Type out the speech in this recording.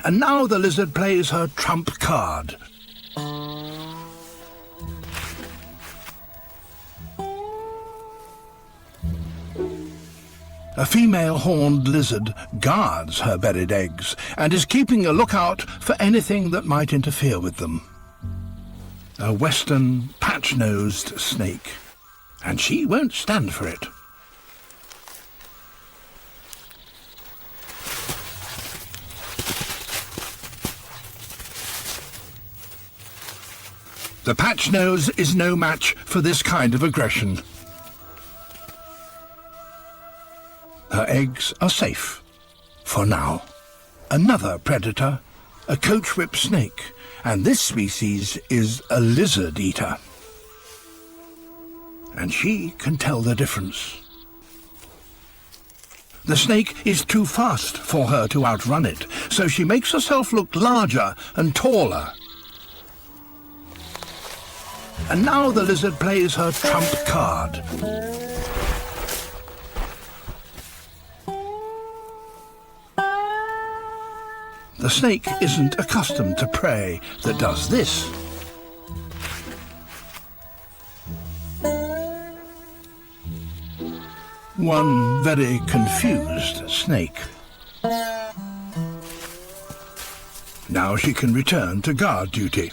And now the lizard plays her trump card. A female horned lizard guards her buried eggs and is keeping a lookout for anything that might interfere with them. A western patch-nosed snake, and she won't stand for it. The patch-nose is no match for this kind of aggression. Her eggs are safe, for now. Another predator, a coach-whip snake, and this species is a lizard eater. And she can tell the difference. The snake is too fast for her to outrun it, so she makes herself look larger and taller. And now the lizard plays her trump card. The snake isn't accustomed to prey that does this. One very confused snake. Now she can return to guard duty.